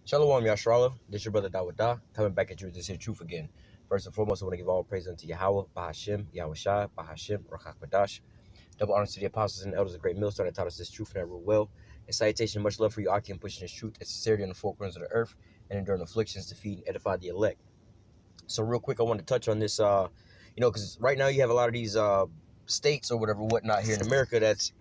Shalom Yashrala, this your brother Dawada, coming back at you with this here truth again. First and foremost, I want to give all praise unto Yahweh, Bahashim, Yahweh Shai, Bahashim, Rachak Badash. Double honors to the apostles and elders of great millstone that taught us this truth and that rule well. And salutation, much love for you, Aki, and pushing this truth and sincerity on the four corners of the earth and enduring afflictions to feed and edify the elect. So real quick, I want to touch on this, because right now you have a lot of these states or whatnot here in America that's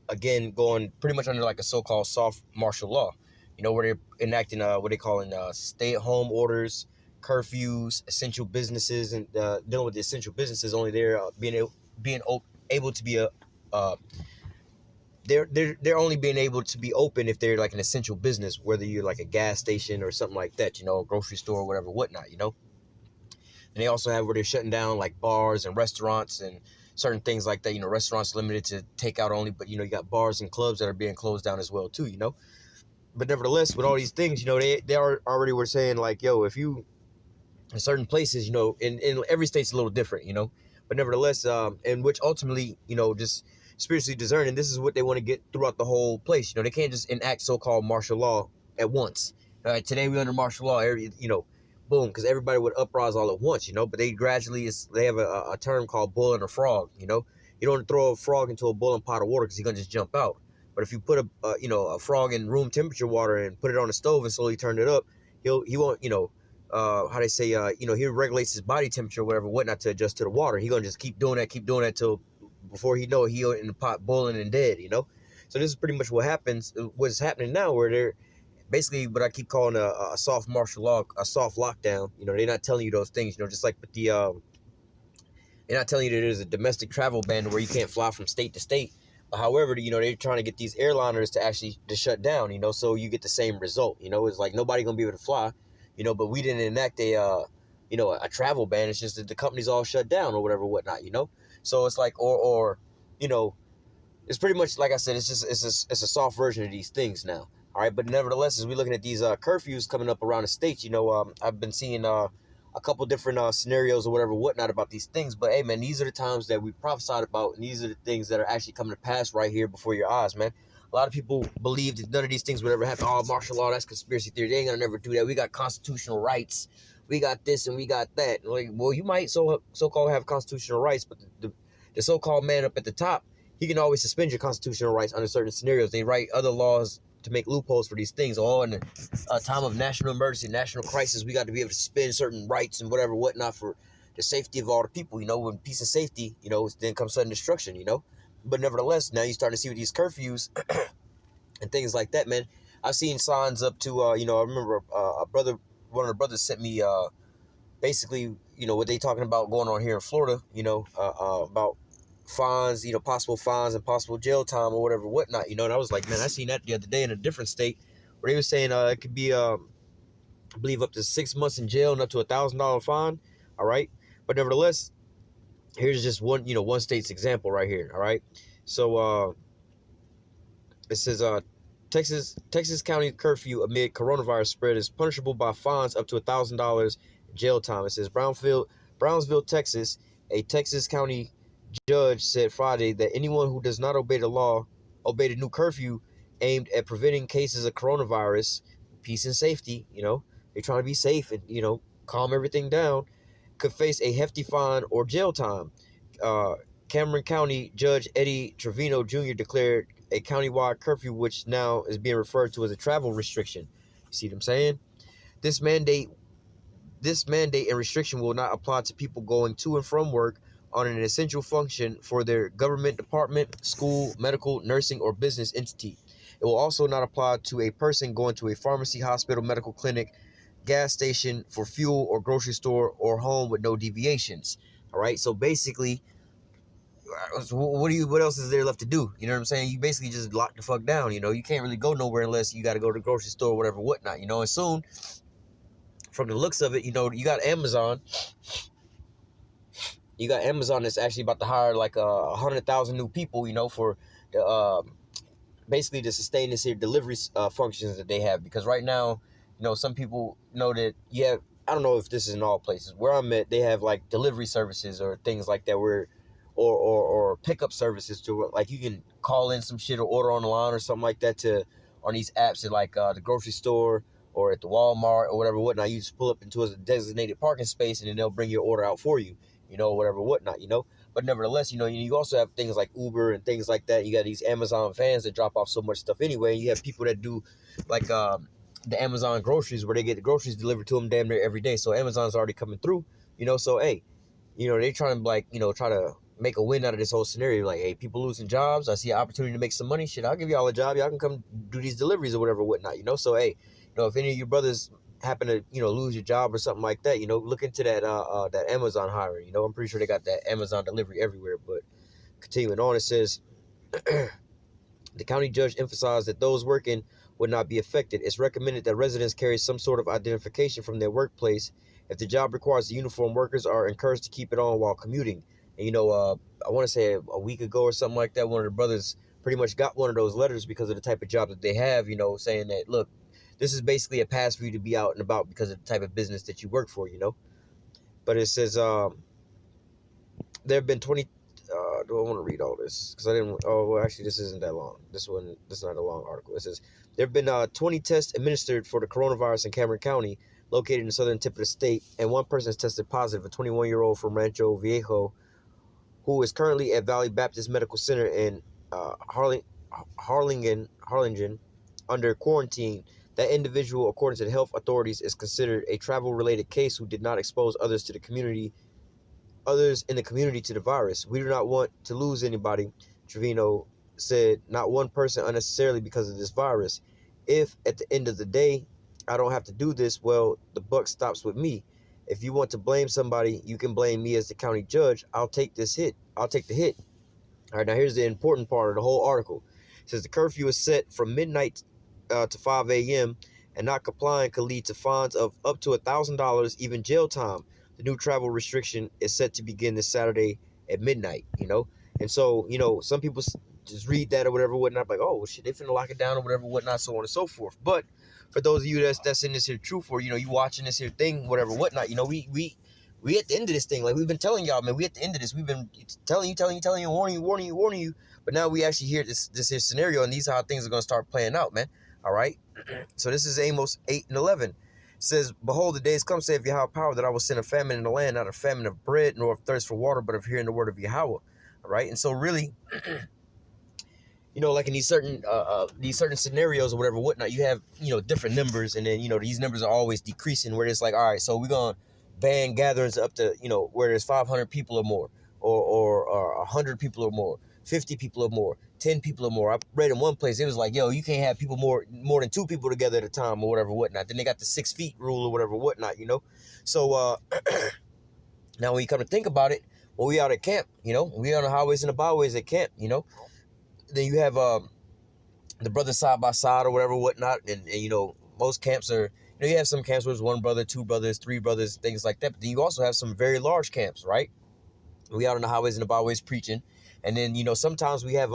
again going pretty much under like a so-called soft martial law, where they're enacting what they call stay-at-home orders, curfews, essential businesses, and dealing with the essential businesses only they're able to be a they're only being able to be open if they're like an essential business, whether you're like a gas station or something like that, a grocery store or whatnot. And they also have where they're shutting down like bars and restaurants and certain things like that. Restaurants limited to takeout only, but you got bars and clubs that are being closed down as well too. But nevertheless, with all these things, they are already were saying like, yo, if you in certain places, in every state's a little different, but nevertheless, and which ultimately, just spiritually discerning, this is what they want to get throughout the whole place. They can't just enact so-called martial law at once. All right, today we under martial law, boom, because everybody would uprise all at once, but they gradually, they have a term called boiling a frog, you don't throw a frog into a boiling pot of water because he's going to just jump out. But if you put a frog in room temperature water and put it on the stove and slowly turn it up, he won't, how they say, he regulates his body temperature or whatnot to adjust to the water. He gonna just keep doing that till before he know it, he in the pot boiling and dead, So this is pretty much what's happening now, where they're basically what I keep calling a soft martial law, a soft lockdown. They're not telling you those things, just like with the, they're not telling you that there's a domestic travel ban where you can't fly from state to state. But however, they're trying to get these airliners to actually to shut down, so you get the same result. It's like nobody gonna be able to fly, but we didn't enact a travel ban. It's just that the companies all shut down or whatnot. So it's like, it's pretty much like I said, it's a soft version of these things now. All right, but nevertheless, as we're looking at these curfews coming up around the states, I've been seeing a couple different scenarios or whatnot about these things. But hey, man, these are the times that we prophesied about, and these are the things that are actually coming to pass right here before your eyes, man. A lot of people believe that none of these things would ever happen. Oh, martial law, that's conspiracy theory. They ain't gonna never do that. We got constitutional rights. We got this and we got that. Like, well, you might so-called have constitutional rights, but the so-called man up at the top, he can always suspend your constitutional rights under certain scenarios. They write other laws to make loopholes for these things. Oh, in a time of national emergency, national crisis, we got to be able to suspend certain rights and whatnot for the safety of all the people. When peace and safety, then comes sudden destruction. But nevertheless, now you start to see with these curfews and things like that, man. I've seen signs up to, I remember one of the brothers sent me basically, what they talking about going on here in Florida, about fines, possible fines and possible jail time or whatnot, and I was like, man, I seen that the other day in a different state where they were saying it could be, I believe up to 6 months in jail and up to $1,000 fine. All right. But nevertheless, here's just one state's example right here. All right. So, it says, Texas County curfew amid coronavirus spread is punishable by fines up to $1,000 jail time. It says Brownsville, Texas, a Texas County judge said Friday that anyone who does not obey the new curfew aimed at preventing cases of coronavirus, peace and safety, they're trying to be safe and, calm everything down, could face a hefty fine or jail time. Cameron County Judge Eddie Trevino Jr. declared a countywide curfew, which now is being referred to as a travel restriction. You see what I'm saying? This mandate and restriction will not apply to people going to and from work on an essential function for their government department, school, medical, nursing, or business entity. It will also not apply to a person going to a pharmacy, hospital, medical clinic, gas station, for fuel, or grocery store, or home with no deviations. All right, so basically, what else is there left to do? You know what I'm saying? You basically just lock the fuck down. You can't really go nowhere unless you got to go to the grocery store or whatnot. And soon, from the looks of it, you got Amazon. You got Amazon that's actually about to hire like 100,000 new people, for the basically to sustain this here delivery functions that they have. Because right now, some people know that, yeah, I don't know if this is in all places. Where I'm at, they have like delivery services or things like that where, or pickup services to like you can call in some shit or order on the line or something like that on these apps at like the grocery store or at the Walmart or whatever, whatnot. You just pull up into a designated parking space, and then they'll bring your order out for you, whatever, whatnot, But nevertheless, you also have things like Uber and things like that. You got these Amazon vans that drop off so much stuff anyway. You have people that do like the Amazon groceries, where they get the groceries delivered to them damn near every day. So Amazon's already coming through, so hey, they trying to try to make a win out of this whole scenario. Like, hey, people losing jobs, I see an opportunity to make some money. Shit, I'll give y'all a job. Y'all can come do these deliveries or whatever, whatnot. So hey, if any of your brothers happen to lose your job or something like that, look into that that Amazon hiring. I'm pretty sure they got that Amazon delivery everywhere. But continuing on, it says the county judge emphasized that those working would not be affected. It's recommended that residents carry some sort of identification from their workplace. If the job requires the uniform, workers are encouraged to keep it on while commuting. And I want to say a week ago or something like that, one of the brothers pretty much got one of those letters because of the type of job that they have, saying that, look, this is basically a pass for you to be out and about because of the type of business that you work for, But it says there have been 20. Do I want to read all this? Because I didn't. Oh, well, actually, this isn't that long. This is not a long article. It says there have been 20 tests administered for the coronavirus in Cameron County, located in the southern tip of the state, and one person has tested positive, a 21-year-old from Rancho Viejo, who is currently at Valley Baptist Medical Center in Harlingen, under quarantine. That individual, according to the health authorities, is considered a travel-related case who did not expose others in the community to the virus. We do not want to lose anybody, Trevino said, not one person unnecessarily because of this virus. If at the end of the day I don't have to do this, well, the buck stops with me. If you want to blame somebody, you can blame me as the county judge. I'll take the hit. All right, now here's the important part of the whole article. It says the curfew is set from midnight to 5 a.m. and not complying could lead to fines of up to $1,000, even jail time. The new travel restriction is set to begin this Saturday at midnight, And so, some people just read that or whatever, whatnot, like, oh, well, shit, they finna lock it down or whatever, whatnot, so on and so forth. But for those of you that's in this here truth, or, you watching this here thing, whatever, whatnot, we at the end of this thing, like we've been telling y'all, man, we at the end of this, we've been telling you, warning you. But now we actually hear this here scenario, and these are how things are going to start playing out, man. All right. So this is Amos 8:11. It says, behold, the days come, saith Yahweh power, that I will send a famine in the land, not a famine of bread, nor of thirst for water, but of hearing the word of Yahweh. All right. And so really, like in these certain scenarios or whatever, whatnot, you have, different numbers. And then, these numbers are always decreasing, where it's like, all right, so we're going to ban gatherings up to, where there's 500 people or more, or 100 people or more, 50 people or more, 10 people or more. I read in one place, it was like, yo, you can't have people more than 2 people together at a time or whatever, whatnot. Then they got the 6 feet rule or whatever, whatnot, So now when you come to think about it, when we out at camp, we on the highways and the byways at camp, then you have the brothers side by side or whatever, whatnot. And most camps are, you have some camps where there's 1 brother, 2 brothers, 3 brothers, things like that. But then you also have some very large camps, right? We out on the highways and the byways preaching. And then, sometimes we have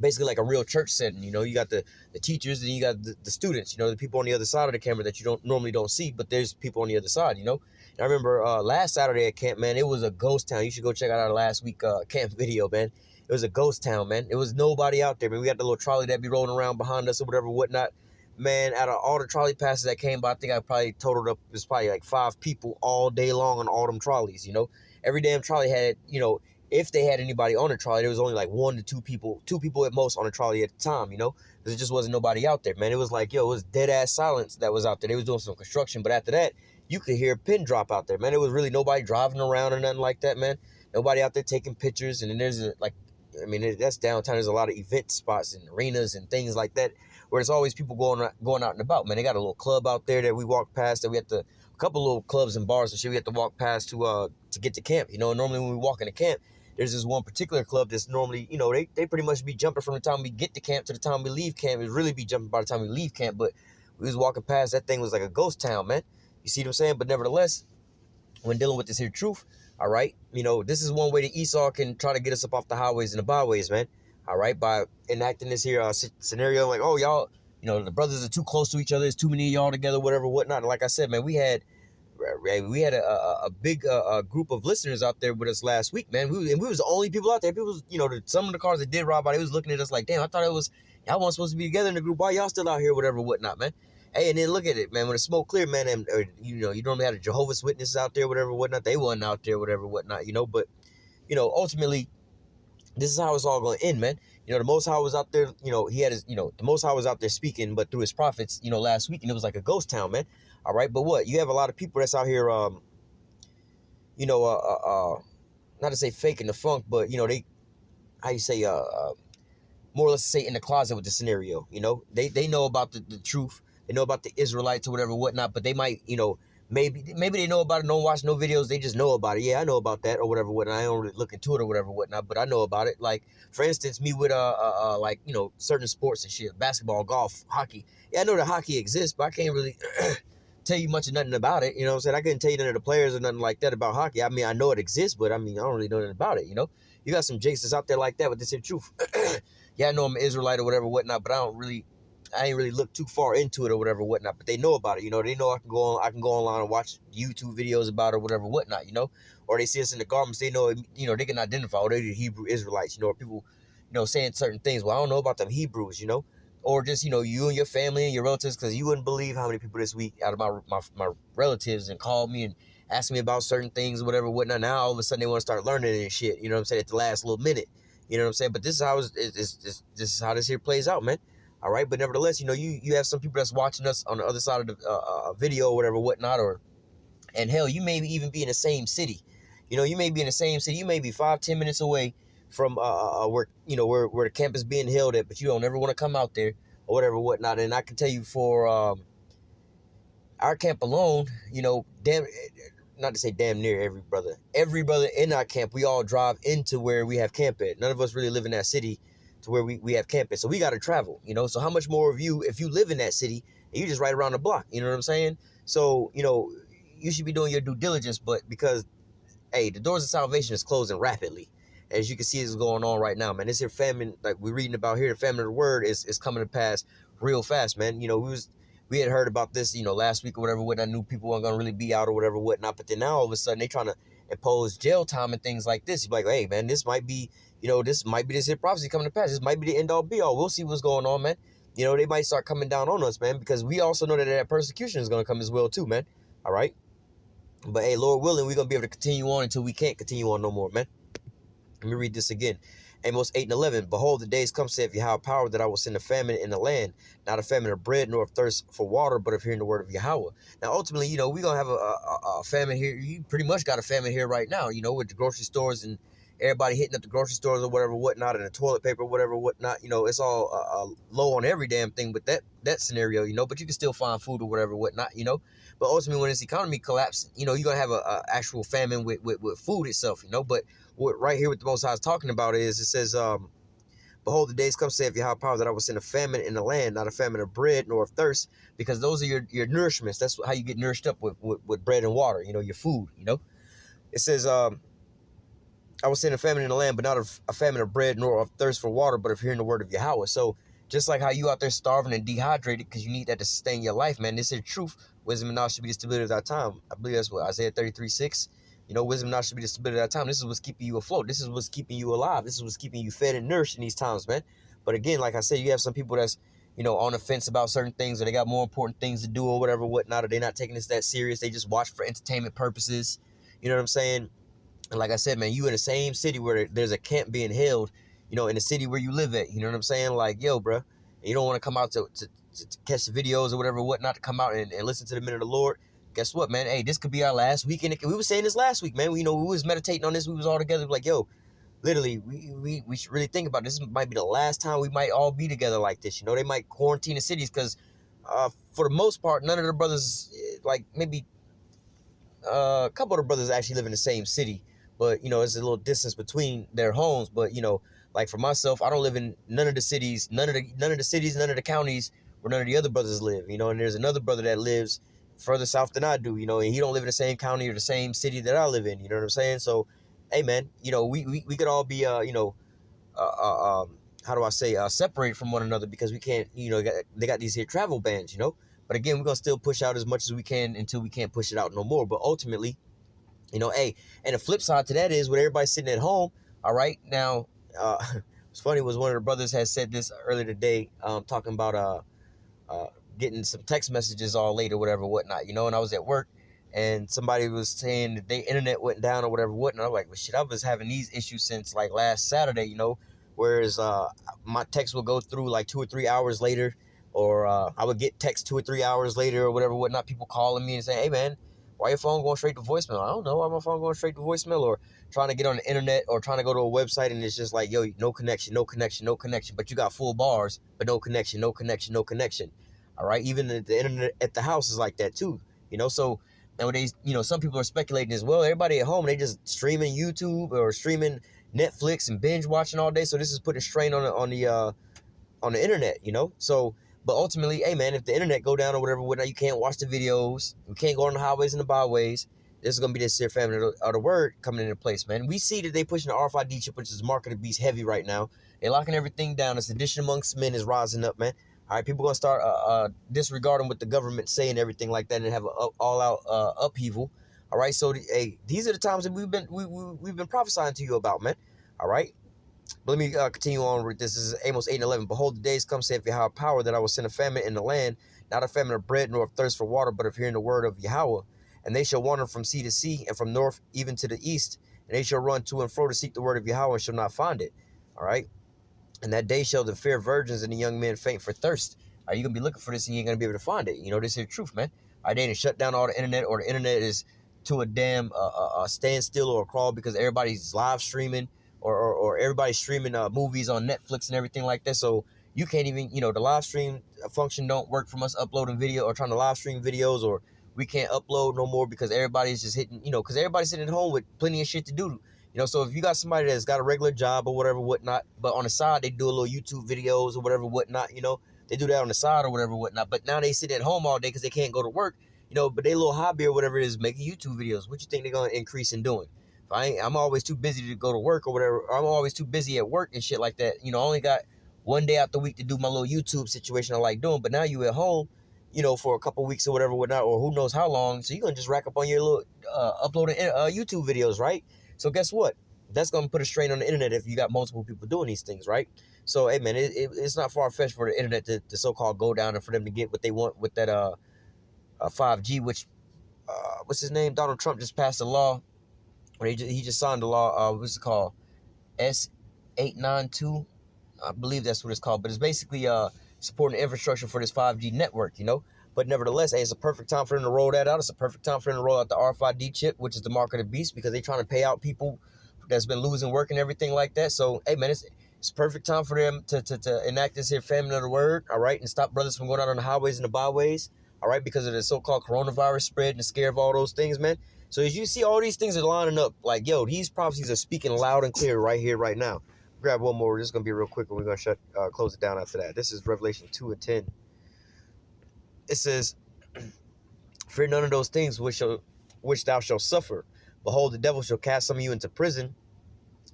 basically like a real church setting. You got the teachers, and you got the students, the people on the other side of the camera that you normally don't see, but there's people on the other side, And I remember last Saturday at camp, man, it was a ghost town. You should go check out our last week camp video, man. It was a ghost town, man. It was nobody out there, man. We got the little trolley that be rolling around behind us or whatever, whatnot. Man, out of all the trolley passes that came by, I think I probably totaled up, it was probably like 5 people all day long on all them trolleys, Every damn trolley had, if they had anybody on the trolley, there was only like 1 to 2 people at most on the trolley at the time, because it just wasn't nobody out there, man. It was like, it was dead ass silence that was out there. They was doing some construction, but after that, you could hear a pin drop out there, man. It was really nobody driving around or nothing like that, man. Nobody out there taking pictures. And then there's that's downtown. There's a lot of event spots and arenas and things like that, where there's always people going out and about, man. They got a little club out there that we walked past, that we had to, a couple little clubs and bars and shit we had to walk past to get to camp. Normally when we walk into camp, there's this one particular club that's normally, they pretty much be jumping from the time we get to camp to the time we leave camp. It really be jumping by the time we leave camp, but we was walking past, that thing was like a ghost town, man. You see what I'm saying? But nevertheless, when dealing with this here truth, all right, this is one way that Esau can try to get us up off the highways and the byways, man. All right, by enacting this here scenario, like, oh, y'all, the brothers are too close to each other. There's too many of y'all together, whatever, whatnot. And like I said, man, we had a big group of listeners out there with us last week, man. We was the only people out there. People, some of the cars that did rob by, they was looking at us like, damn, I thought it was, Y'all weren't supposed to be together in the group. Why y'all still out here, whatever, whatnot, man? Hey, and then look at it, man. When the smoke cleared, man, and you know, you normally had the Jehovah's Witnesses out there, whatever, whatnot. They wasn't out there, whatever, whatnot, you know. But you know, ultimately, this is how it's all going to end, man. You know, the Most High was out there. You know, he had his. You know, the Most High was out there speaking, but through his prophets. You know, last week, and it was like a ghost town, man. All right, but what you have a lot of people that's out here. You know, not to say faking the funk, but you know, they, how you say, more or less say in the closet with the scenario. You know, they know about the truth. They know about the Israelites or whatever, whatnot, but they might, you know, maybe they know about it, don't watch no videos, they just know about it. Yeah, I know about that or whatever, whatnot. I don't really look into it or whatever, whatnot, but I know about it. Like, for instance, me with, like, you know, certain sports and shit, basketball, golf, hockey. Yeah, I know that hockey exists, but I can't really tell you much of nothing about it. You know what I'm saying? I couldn't tell you none of the players or nothing like that about hockey. I mean, I know it exists, but I mean, I don't really know nothing about it, you know? You got some jakes that's out there like that, but this is the truth. Yeah, I know I'm an Israelite or whatever, whatnot, but I ain't really look too far into it or whatever, whatnot. But they know about it, you know. They know I can go online and watch YouTube videos about it or whatever, whatnot, you know. Or they see us in the garments, they know, you know, they can identify. Or they're the Hebrew Israelites, you know. Or people, you know, saying certain things. Well, I don't know about them Hebrews, you know. Or just, you know, you and your family and your relatives, because you wouldn't believe how many people this week out of my relatives and called me and asked me about certain things, whatever, whatnot. Now all of a sudden they want to start learning and shit. You know what I'm saying? At the last little minute. You know what I'm saying? But this is how this is how this here plays out, man. All right, but nevertheless, you know, you have some people that's watching us on the other side of the video, or whatever, whatnot, and hell, you may even be in the same city. You know, you may be in the same city. You may be 5-10 minutes away from where, you know, where the camp is being held at, but you don't ever want to come out there or whatever, whatnot. And I can tell you for our camp alone, you know, not to say damn near every brother in our camp, we all drive into where we have camp at. None of us really live in that city to where we have camp at. So we got to travel, you know. So how much more of you, if you live in that city, and you just right around the block, you know what I'm saying? So, you know, you should be doing your due diligence, but because, hey, the doors of salvation is closing rapidly. As you can see, is going on right now, man. This here famine, like we're reading about here, the famine of the word is coming to pass real fast, man. You know, we had heard about this, you know, last week or whatever, when I knew people weren't gonna really be out or whatever, whatnot. But then now all of a sudden they trying to impose jail time and things like this. You're like, hey, man, this might be, you know, this here prophecy coming to pass. This might be the end all be all. We'll see what's going on, man. You know, they might start coming down on us, man, because we also know that persecution is gonna come as well too, man. All right. But hey, Lord willing, we're gonna be able to continue on until we can't continue on no more, man. Let me read this again. Amos 8:11. Behold, the days come, saith Yahweh power, that I will send a famine in the land, not a famine of bread, nor of thirst for water, but of hearing the word of Yahweh. Now, ultimately, you know, we're gonna have a famine here. You pretty much got a famine here right now, you know, with the grocery stores and everybody hitting up the grocery stores or whatever, whatnot, and the toilet paper, whatever, whatnot. You know, it's all low on every damn thing with that scenario, you know. But you can still find food or whatever, whatnot, you know. But ultimately, when this economy collapses, you know, you're gonna have a actual famine with food itself, you know. But what right here, what the Most High is talking about is, it says, behold, the days come, saith Yahweh power, that I will send a famine in the land, not a famine of bread nor of thirst, because those are your nourishments. That's how you get nourished up with bread and water, you know, your food, you know. It says, I will send a famine in the land, but not a famine of bread nor of thirst for water, but of hearing the word of Yahweh. So just like how you out there starving and dehydrated because you need that to sustain your life, man, this is truth. Wisdom and knowledge should be the stability of that time. I believe that's what Isaiah 33:6. You know, wisdom and knowledge should be the stability of that time. This is what's keeping you afloat. This is what's keeping you alive. This is what's keeping you fed and nourished in these times, man. But again, like I said, you have some people that's, you know, on the fence about certain things, or they got more important things to do or whatever, whatnot, or they're not taking this that serious. They just watch for entertainment purposes. You know what I'm saying? And like I said, man, you in the same city where there's a camp being held, you know, in the city where you live at. You know what I'm saying? Like, yo, bro, you don't want to come out to catch the videos or whatever, whatnot, to come out and listen to the minute of the Lord. Guess what, man? Hey, this could be our last weekend. We were saying this last week, man. We, you know, we was meditating on this. We was all together like, yo, literally, we should really think about this. This might be the last time we might all be together like this. You know, they might quarantine the cities because for the most part, none of the brothers, like maybe a couple of the brothers actually live in the same city. But, you know, it's a little distance between their homes. But, you know, like for myself, I don't live in none of the cities, none of the counties where none of the other brothers live, you know. And there's another brother that lives further south than I do, you know, and he don't live in the same county or the same city that I live in, you know what I'm saying? So, hey, man, you know, we could all be, you know, how do I say, separated from one another because we can't, you know, they got these here travel bans, you know. But again, we're going to still push out as much as we can until we can't push it out no more. But ultimately, you know, hey, and the flip side to that is with everybody sitting at home, all right, now, It's funny was one of the brothers had said this earlier today, talking about getting some text messages all late or whatever, whatnot, you know, and I was at work and somebody was saying that their internet went down or whatever, whatnot. I'm like, well, shit, I was having these issues since like last Saturday, you know, whereas my text will go through like 2 or 3 hours later, or I would get text 2 or 3 hours later or whatever, whatnot, people calling me and saying, hey, man, why your phone going straight to voicemail? I don't know why my phone going straight to voicemail, or trying to get on the internet or trying to go to a website and it's just like, yo, no connection, no connection, no connection, but you got full bars, but no connection, no connection, no connection. All right, even the internet at the house is like that too, you know. So nowadays, you know, some people are speculating as well. Everybody at home, they just streaming YouTube or streaming Netflix and binge watching all day. So this is putting strain on the internet, you know. So, but ultimately, hey man, if the internet go down or whatever, you can't watch the videos, you can't go on the highways and the byways. This is gonna be this here famine of the word coming into place, man. We see that they pushing the RFID chip, which is the mark of the beast, heavy right now. They're locking everything down. The sedition amongst men is rising up, man. All right, people gonna start disregarding what the government say and everything like that, and have an all-out upheaval. All right, so hey, these are the times that we've been prophesying to you about, man. All right, but let me continue on with this. This is Amos 8:11. Behold, the days come, saith Yahweh power, that I will send a famine in the land, not a famine of bread nor of thirst for water, but of hearing the word of Yahweh. And they shall wander from sea to sea, and from north even to the east, and they shall run to and fro to seek the word of Yahweh, and shall not find it. All right. And that day shall the fair virgins and the young men faint for thirst. Are you going to be looking for this and you ain't going to be able to find it? You know, this is the truth, man. They didn't shut down all the internet, or the internet is to a damn standstill or a crawl because everybody's live streaming or everybody's streaming movies on Netflix and everything like that. So you can't even, you know, the live stream function don't work from us uploading video or trying to live stream videos, or we can't upload no more because everybody's just hitting, you know, because everybody's sitting at home with plenty of shit to do. You know, so if you got somebody that's got a regular job or whatever, whatnot, but on the side, they do a little YouTube videos or whatever, whatnot, you know, they do that on the side or whatever, whatnot. But now they sit at home all day because they can't go to work, you know, but their little hobby or whatever it is making YouTube videos. What you think they're going to increase in doing? If I'm always too busy to go to work or whatever. I'm always too busy at work and shit like that. You know, I only got one day out the week to do my little YouTube situation I like doing. But now you at home, you know, for a couple weeks or whatever, whatnot, or who knows how long. So you're going to just rack up on your little uploading YouTube videos, right? So guess what? That's going to put a strain on the internet if you got multiple people doing these things, right? So, hey, man, it's not far-fetched for the internet to so-called go down and for them to get what they want with that 5G, which, what's his name? Donald Trump just passed a law, or he just signed a law, what's it called? S892, I believe that's what it's called, but it's basically supporting the infrastructure for this 5G network, you know? But nevertheless, hey, it's a perfect time for them to roll that out. It's a perfect time for them to roll out the RFID chip, which is the mark of the beast, because they're trying to pay out people that's been losing work and everything like that. So, hey, man, it's perfect time for them to enact this here famine of the word, all right, and stop brothers from going out on the highways and the byways, all right, because of the so-called coronavirus spread and the scare of all those things, man. So as you see, all these things are lining up. Like, yo, these prophecies are speaking loud and clear right here, right now. Grab one more. This is going to be real quick, and we're going to close it down after that. This is Revelation 2:10. It says, fear none of those things which thou shalt suffer. Behold, the devil shall cast some of you into prison,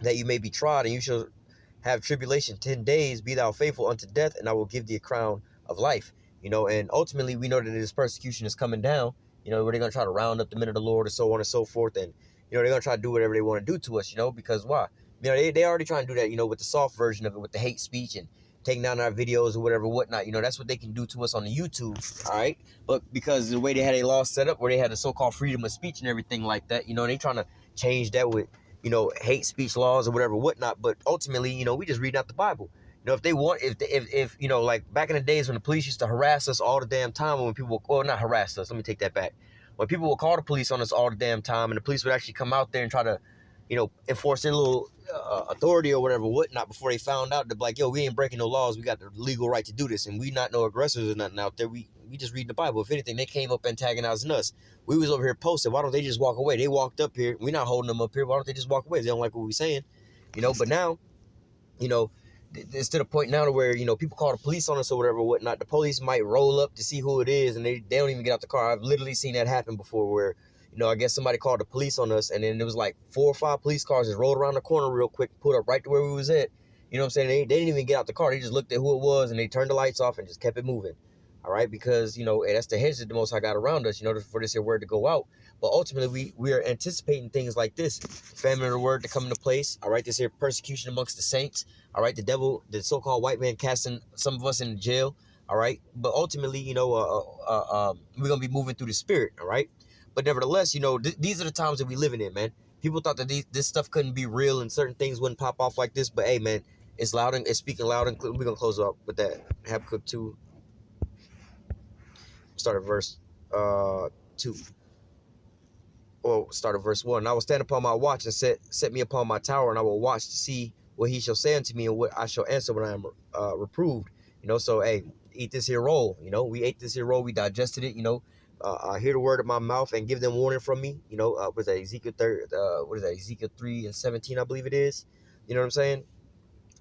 that you may be tried, and you shall have tribulation 10 days. Be thou faithful unto death, and I will give thee a crown of life. You know, and ultimately we know that this persecution is coming down, you know, where they're going to try to round up the men of the Lord and so on and so forth. And, you know, they're going to try to do whatever they want to do to us, you know, because why? You know, they already trying to do that, you know, with the soft version of it, with the hate speech and taking down our videos or whatever, whatnot. You know, that's what they can do to us on the YouTube, all right? But because the way they had a law set up where they had the so-called freedom of speech and everything like that, you know, they trying to change that with, you know, hate speech laws or whatever, whatnot. But ultimately, you know, we just reading out the Bible. You know, if they want, if you know, like back in the days when the police used to harass us all the damn time, when people, well, not harass us, let me take that back. When people would call the police on us all the damn time, and the police would actually come out there and try to, you know, enforce their little authority or whatever, whatnot, before they found out that, like, yo, we ain't breaking no laws, we got the legal right to do this, and we not no aggressors or nothing out there. We just read the Bible. If anything, they came up antagonizing us. We was over here posted. Why don't they just walk away? They walked up here. We not holding them up here. Why don't they just walk away? They don't like what we saying, you know. But now, you know, it's to the point now to where, you know, people call the police on us or whatever, whatnot. The police might roll up to see who it is, and they don't even get out the car. I've literally seen that happen before where, you know, I guess somebody called the police on us, and then there was like 4 or 5 police cars just rolled around the corner real quick, pulled up right to where we was at. You know what I'm saying? They didn't even get out the car. They just looked at who it was, and they turned the lights off and just kept it moving. All right, because that's the hedge that the Most High got around us, for this here word to go out. But ultimately, we are anticipating things like this: famine of the word to come into place. All right, this here persecution amongst the saints. All right, the devil, the so-called white man, casting some of us in jail. All right, but ultimately, we're gonna be moving through the spirit. All right, but nevertheless, these are the times that we living in, man. People thought that this stuff couldn't be real and certain things wouldn't pop off like this, but hey, man, it's speaking loud and clear. We're gonna close up with that. Habakkuk 2, start at verse 2. Well, start at verse 1. I will stand upon my watch and set me upon my tower, and I will watch to see what he shall say unto me and what I shall answer when I am reproved. So hey, eat this here roll. We ate this here roll, we digested it. Hear the word of my mouth and give them warning from me. Was that Ezekiel 3? What is that? Ezekiel 3:17, I believe it is. You know what I'm saying?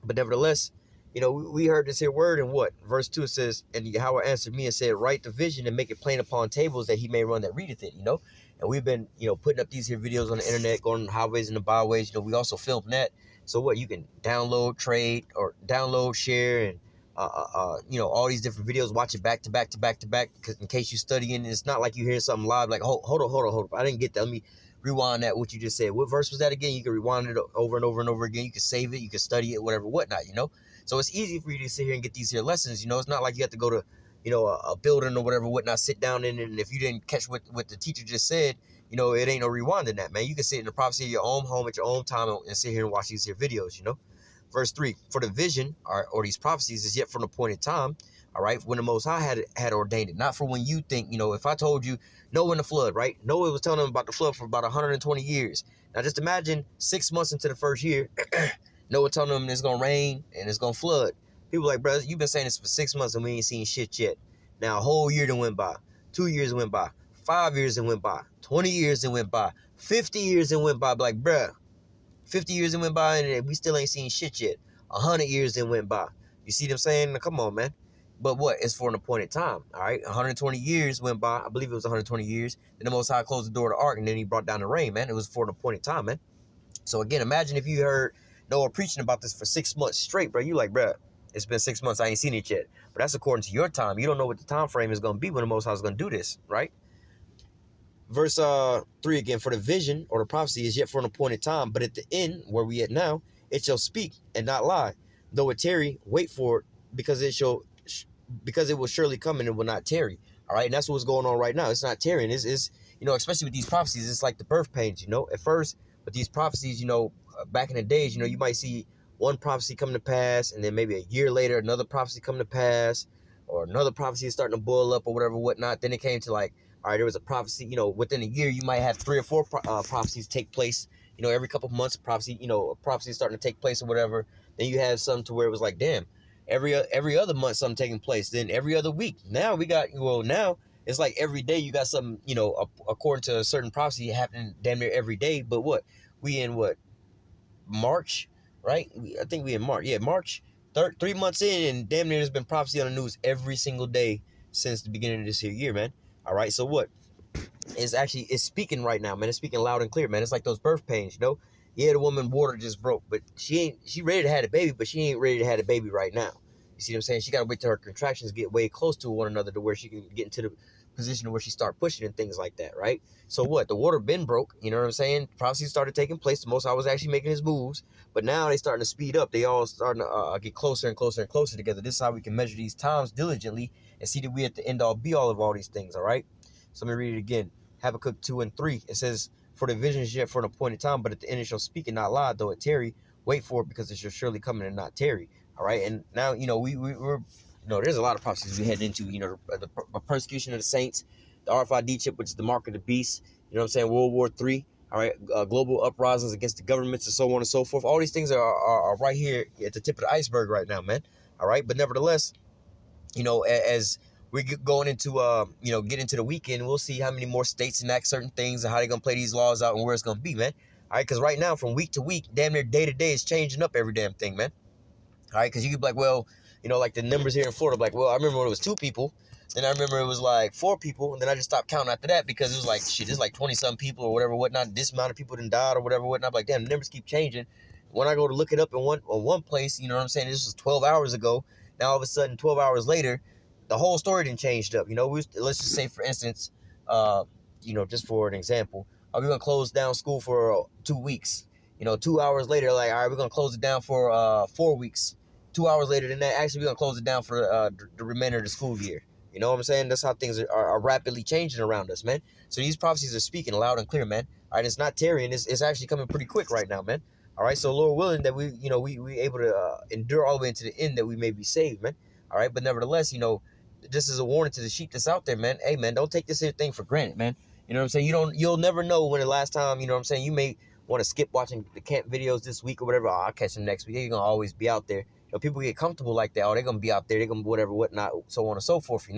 But nevertheless, we heard this here word, and what? Verse 2, it says, and Yahweh answered me and said, write the vision and make it plain upon tables that he may run that readeth it, And we've been, putting up these here videos on the internet, going on the highways and the byways. We also film that. So what? You can download, trade, or download, share, and, all these different videos, watch it back to back to back to back, because in case you're studying, it's not like you hear something live, like, hold on. I didn't get that. Let me rewind that, what you just said. What verse was that again? You can rewind it over and over and over again. You can save it, you can study it, whatever, whatnot, So it's easy for you to sit here and get these here lessons. It's not like you have to go to, a building or whatever, whatnot, sit down in it, and if you didn't catch what the teacher just said, it ain't no rewinding that, man. You can sit in the privacy of your own home at your own time and sit here and watch these here videos, Verse 3, for the vision or these prophecies is yet for an appointed time, all right, when the Most High had ordained it, not for when you think, if I told you Noah and the flood, right? Noah was telling them about the flood for about 120 years. Now just imagine 6 months into the first year, Noah telling them it's going to rain and it's going to flood. People like, brother, you've been saying this for 6 months and we ain't seen shit yet. Now a whole year done went by, 2 years went by, 5 years done went by, 20 years done went by, 50 years done went by. Like, bruh, 50 years went by and we still ain't seen shit yet. 100 years then went by. You see what I'm saying? Now, come on, man. But what? It's for an appointed time, all right? 120 years went by. I believe it was 120 years. Then the Most High closed the door to the ark, and then he brought down the rain, man. It was for an appointed time, man. So again, imagine if you heard Noah preaching about this for 6 months straight, bro. You like, bro, it's been 6 months. I ain't seen it yet. But that's according to your time. You don't know what the time frame is going to be when the Most High is going to do this, right? Verse 3 again, for the vision or the prophecy is yet for an appointed time, but at the end, where we at now, it shall speak and not lie. Though it tarry, wait for it, because it will surely come and it will not tarry. All right, and that's what's going on right now. It's not tarrying. It's especially with these prophecies, it's like the birth pains. At first, with these prophecies, back in the days, you might see one prophecy come to pass, and then maybe a year later, another prophecy come to pass, or another prophecy is starting to boil up or whatever, whatnot. Then it came to like, all right, there was a prophecy, within a year, you might have 3 or 4 prophecies take place, every couple of months, a prophecy is starting to take place or whatever. Then you have some to where it was like, damn, every other month, something taking place. Then every other week. Now now it's like every day you got something, according to a certain prophecy happening damn near every day. But what? We in what? March, right? I think we in March. Yeah, March. 3 months in, and damn near there's been prophecy on the news every single day since the beginning of this here year, man. All right, so what? It's speaking right now, man. It's speaking loud and clear, man. It's like those birth pains, Yeah, the woman water just broke, but she ready to have a baby, but she ain't ready to have a baby right now. You see what I'm saying? She got to wait till her contractions get way close to one another to where she can get into the position where she start pushing and things like that, right? So what? The water been broke, you know what I'm saying? Prophecy started taking place. The Most High was actually making his moves, but now they starting to speed up. They all starting to get closer and closer and closer together. This is how we can measure these times diligently and see that we at the end all be all of all these things, all right? So let me read it again. Habakkuk 2 and 3. It says, for the vision is yet for an appointed time, but at the end it shall speak and not lie, though it tarry. Wait for it, because it shall surely come and not tarry. All right, and now we're there's a lot of prophecies we heading into. The persecution of the saints, the RFID chip, which is the mark of the beast. You know what I'm saying? World War III. All right, global uprisings against the governments and so on and so forth. All these things are right here at the tip of the iceberg right now, man. All right, but nevertheless, as we're going into get into the weekend, we'll see how many more states enact certain things and how they're gonna play these laws out and where it's gonna be, man. All right, because right now, from week to week, damn near day to day, is changing up every damn thing, man. All right, because you could be like, well, like the numbers here in Florida, like, well, I remember when it was 2 people, then I remember it was like 4 people, and then I just stopped counting after that because it was like, shit, it's like 20-some people or whatever, whatnot. This amount of people done died or whatever, whatnot. I'm like, damn, the numbers keep changing. When I go to look it up in one place, you know what I'm saying, this was 12 hours ago. Now all of a sudden, 12 hours later, the whole story didn't changed up. Let's just say, for instance, just for an example, are we gonna close down school for 2 weeks? 2 hours later, like, all right, we're gonna close it down for 4 weeks. 2 hours later than that, actually, we're gonna close it down for the remainder of the school year. You know what I'm saying? That's how things are rapidly changing around us, man. So these prophecies are speaking loud and clear, man. All right, it's not tarrying. It's actually coming pretty quick right now, man. All right, so Lord willing that we able to endure all the way into the end, that we may be saved, man. All right, but nevertheless, this is a warning to the sheep that's out there, man. Hey, man, don't take this here thing for granted, man. You know what I'm saying? You'll never know when the last time, you know what I'm saying, you may want to skip watching the camp videos this week or whatever. Oh, I'll catch them next week. You're going to always be out there. People get comfortable like that. Oh, they're going to be out there. They're going to whatever, whatnot, so on and so forth,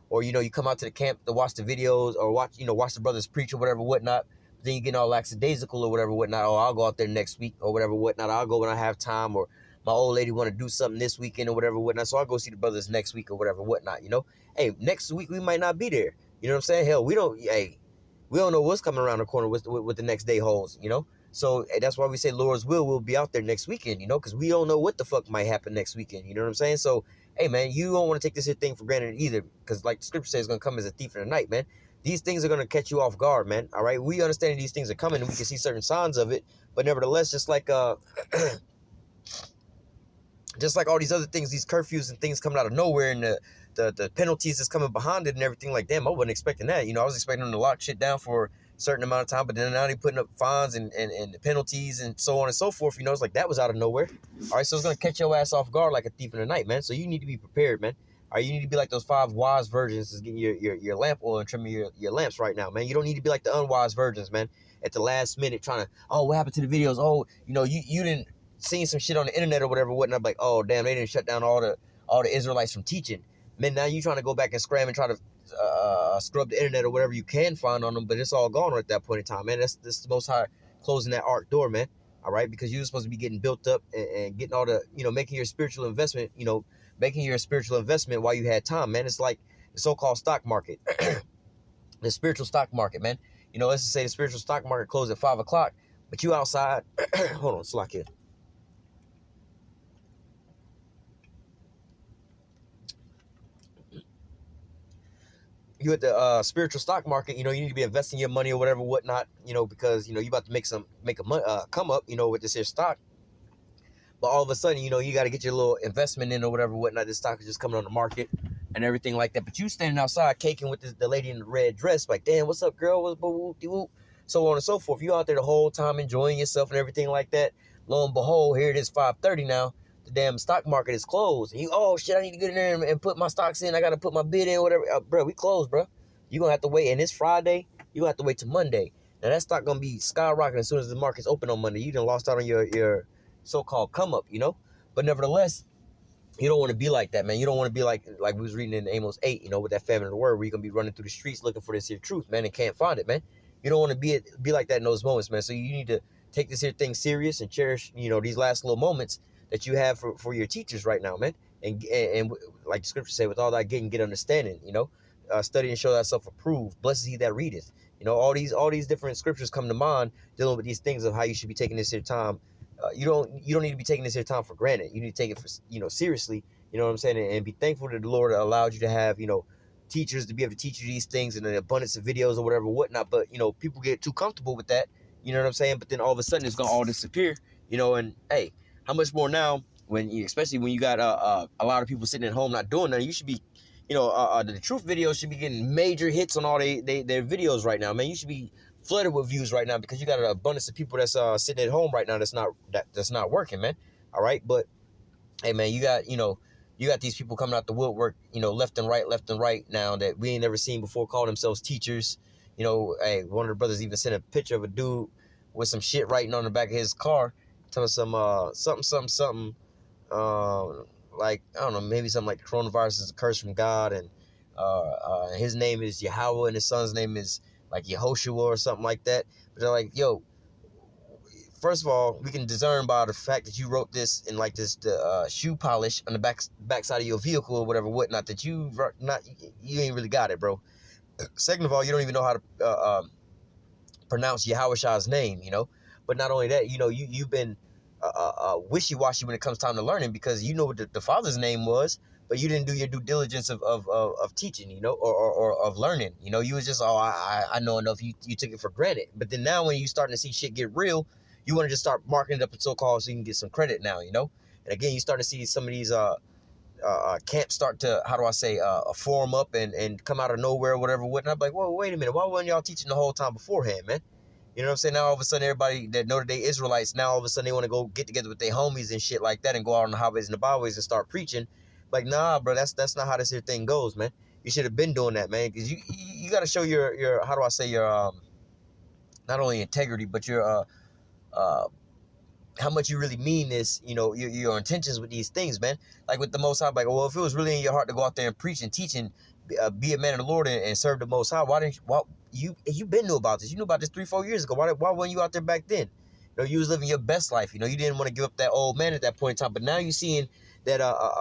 Or, you come out to the camp to watch the videos or watch the brothers preach or whatever, whatnot. But then you get all lackadaisical or whatever, whatnot. Oh, I'll go out there next week or whatever, whatnot. I'll go when I have time, or my old lady want to do something this weekend or whatever, whatnot. So I'll go see the brothers next week or whatever, whatnot, Hey, next week we might not be there. You know what I'm saying? Hell, we don't know what's coming around the corner with the next day holds, So that's why we say Lord's will be out there next weekend, because we don't know what the fuck might happen next weekend. You know what I'm saying? So, hey, man, you don't want to take this here thing for granted either, because like the scripture says, it's going to come as a thief in the night, man. These things are going to catch you off guard, man. All right? We understand these things are coming, and we can see certain signs of it. But nevertheless, just like just like all these other things, these curfews and things coming out of nowhere, and the penalties that's coming behind it and everything, like, damn, I wasn't expecting that. I was expecting them to lock shit down for a certain amount of time, but then now they're putting up fines and penalties and so on and so forth. It's like that was out of nowhere. All right, so it's going to catch your ass off guard like a thief in the night, man. So you need to be prepared, man. All right, you need to be like those 5 wise virgins that's getting your lamp oil and trimming your lamps right now, man. You don't need to be like the unwise virgins, man, at the last minute trying to, oh, what happened to the videos? Oh, you didn't seen some shit on the internet or whatever, whatnot. I'm like, oh, damn, they didn't shut down all the Israelites from teaching. Man, now you trying to go back and scram and try to scrub the internet or whatever you can find on them, but it's all gone at that point in time, man. This is the Most High closing that ark door, man. All right, because you're supposed to be getting built up and getting all the, making your spiritual investment, while you had time, man. It's like the so-called stock market, the spiritual stock market, man. Let's just say the spiritual stock market closed at 5 o'clock, but you outside. Hold on, slack here. You at the spiritual stock market, you need to be investing your money or whatever, whatnot, because, you about to make a come up, with this here stock. But all of a sudden, you got to get your little investment in or whatever, whatnot. This stock is just coming on the market and everything like that. But you standing outside caking with the lady in the red dress, like, damn, what's up, girl? What's whoop, so on and so forth. You out there the whole time enjoying yourself and everything like that. Lo and behold, here it is 5:30 now. The damn stock market is closed. And you, oh shit, I need to get in there and put my stocks in. I got to put my bid in, whatever. Bro, we closed, bro. You're going to have to wait. And it's Friday. You're going to have to wait till Monday. Now, that stock going to be skyrocketing as soon as the market's open on Monday. You done lost out on your so-called come up, But nevertheless, you don't want to be like that, man. You don't want to be like we was reading in Amos 8, with that famine of the word, where you're going to be running through the streets looking for this here truth, man, and can't find it, man. You don't want to be like that in those moments, man. So you need to take this here thing serious and cherish, these last little moments that you have for your teachers right now, man. And like the scripture say, with all that getting, get understanding, study and show thyself approved. Blessed is he that readeth. All these different scriptures come to mind dealing with these things of how you should be taking this here time. You don't need to be taking this here time for granted. You need to take it for, seriously, you know what I'm saying? And be thankful that the Lord allowed you to have, teachers to be able to teach you these things and an abundance of videos or whatever, whatnot. But, people get too comfortable with that, you know what I'm saying? But then all of a sudden it's going to all disappear, and hey, how much more now especially when you got a lot of people sitting at home not doing that. You should be, the truth videos should be getting major hits on all their videos right now, man. You should be flooded with views right now because you got an abundance of people that's sitting at home right now that's not working, man. All right, but hey, man, you got these people coming out the woodwork, left and right now that we ain't never seen before, call themselves teachers. Hey, one of the brothers even sent a picture of a dude with some shit writing on the back of his car, telling some something. Like, I don't know, maybe something like the coronavirus is a curse from God, and his name is Yahweh, and his son's name is like Yehoshua or something like that. But they're like, yo, first of all, we can discern by the fact that you wrote this in like this shoe polish on the backside of your vehicle or whatever, whatnot, that you ain't really got it, bro. Second of all, you don't even know how to pronounce Yahweh's name, But not only that, you've been wishy-washy when it comes time to learning, because you know what the father's name was, but you didn't do your due diligence of teaching, you know, or of learning. You know, you was just, oh, I know enough. You took it for granted. But then now when you starting to see shit get real, you want to just start marking it up and so-called so you can get some credit now, you know. And again, you start to see some of these camps start to, how do I say, form up and come out of nowhere or whatever. And I'm like, whoa, wait a minute. Why wasn't y'all teaching the whole time beforehand, man? You know what I'm saying? Now all of a sudden everybody that know that they Israelites, now all of a sudden they want to go get together with their homies and shit like that and go out on the highways and the byways and start preaching. Like, nah, bro, that's not how this here thing goes, man. You should have been doing that, man, because you got to show your how do I say, your not only integrity but your uh how much you really mean this, you know, your intentions with these things, man. Like with the Most High, like, well, if it was really in your heart to go out there and preach and teach and be a man of the Lord and serve the Most High, why didn't you been knew about this? You knew about this 3-4 years ago. Why weren't you out there back then? You know, you was living your best life. You know, you didn't want to give up that old man at that point in time. But now you seeing that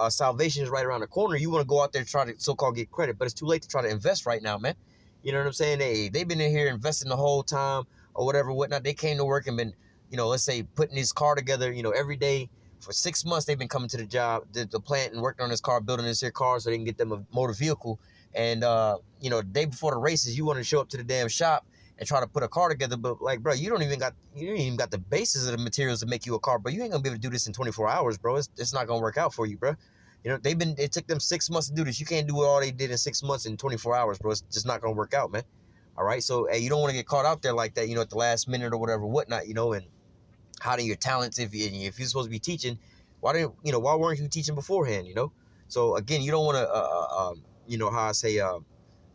salvation is right around the corner. You want to go out there and try to so-called get credit, but it's too late to try to invest right now, man. You know what I'm saying? They've been in here investing the whole time or whatever, whatnot. They came to work and been, you know, let's say putting his car together, you know, every day for 6 months. They've been coming to the job, the plant, and working on this car, building this here car so they can get them a motor vehicle. And you know, the day before the races, you want to show up to the damn shop and try to put a car together, but like, bro, you don't even got the basis of the materials to make you a car, bro. You ain't gonna be able to do this in 24 hours, bro. It's not gonna work out for you, bro. You know, it took them 6 months to do this. You can't do all they did in 6 months in 24 hours, bro. It's just not gonna work out, man. All right, so hey, you don't want to get caught out there like that, you know, at the last minute or whatever, whatnot, you know, and hiding your talents. If you're supposed to be teaching, why weren't you teaching beforehand, you know? So again, you don't want to you know, how I say,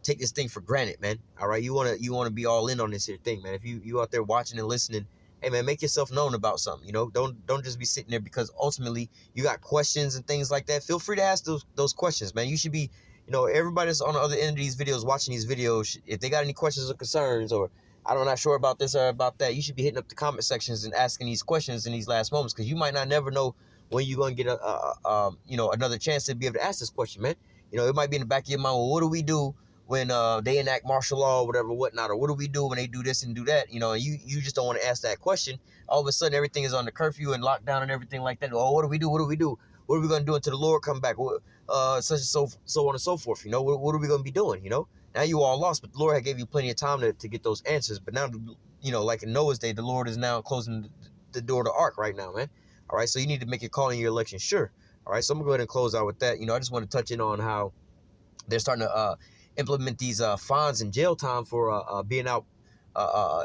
take this thing for granted, man. All right, you want to be all in on this here thing, man. If you out there watching and listening, hey man, make yourself known about something, you know. Don't just be sitting there, because ultimately you got questions and things like that. Feel free to ask those questions, man. You should be, you know, everybody that's on the other end of these videos, watching these videos, if they got any questions or concerns, or I'm not sure about this or about that, you should be hitting up the comment sections and asking these questions in these last moments, because you might not never know when you're going to get you know, another chance to be able to ask this question, man. You know, it might be in the back of your mind, well, what do we do when they enact martial law or whatever, whatnot, or what do we do when they do this and do that? You know, and you just don't want to ask that question. All of a sudden, everything is on the curfew and lockdown and everything like that. Oh, what do we do? What do we do? What are we going to do until the Lord come back? Such and so on and so forth. You know, what are we going to be doing? You know, now you all lost, but the Lord had gave you plenty of time to get those answers. But now, you know, like in Noah's day, the Lord is now closing the door to the ark right now, man. All right, so you need to make your call in your election sure. All right, so I'm going to go ahead and close out with that. You know, I just want to touch in on how they're starting to implement these fines and jail time for being out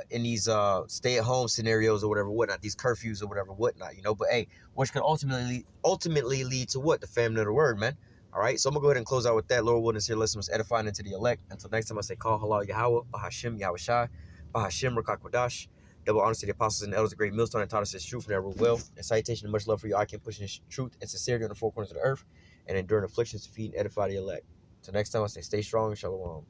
in these stay-at-home scenarios or whatever, whatnot, these curfews or whatever, whatnot, you know. But hey, which could ultimately lead to what? The famine of the word, man. All right, so I'm gonna go ahead and close out with that. Lord willing, here, listen, was edifying into the elect. Until next time, I say, call halal Yahweh, Bahashim Yahweh Shai, Bahashim Rakak Wadash. Double honor to the apostles and elders, the great millstone, and taught us this truth and never will. And citation and much love for you. I can push this truth and sincerity on the four corners of the earth, and enduring afflictions to feed and edify the elect. Till next time, I say, stay strong and shalom.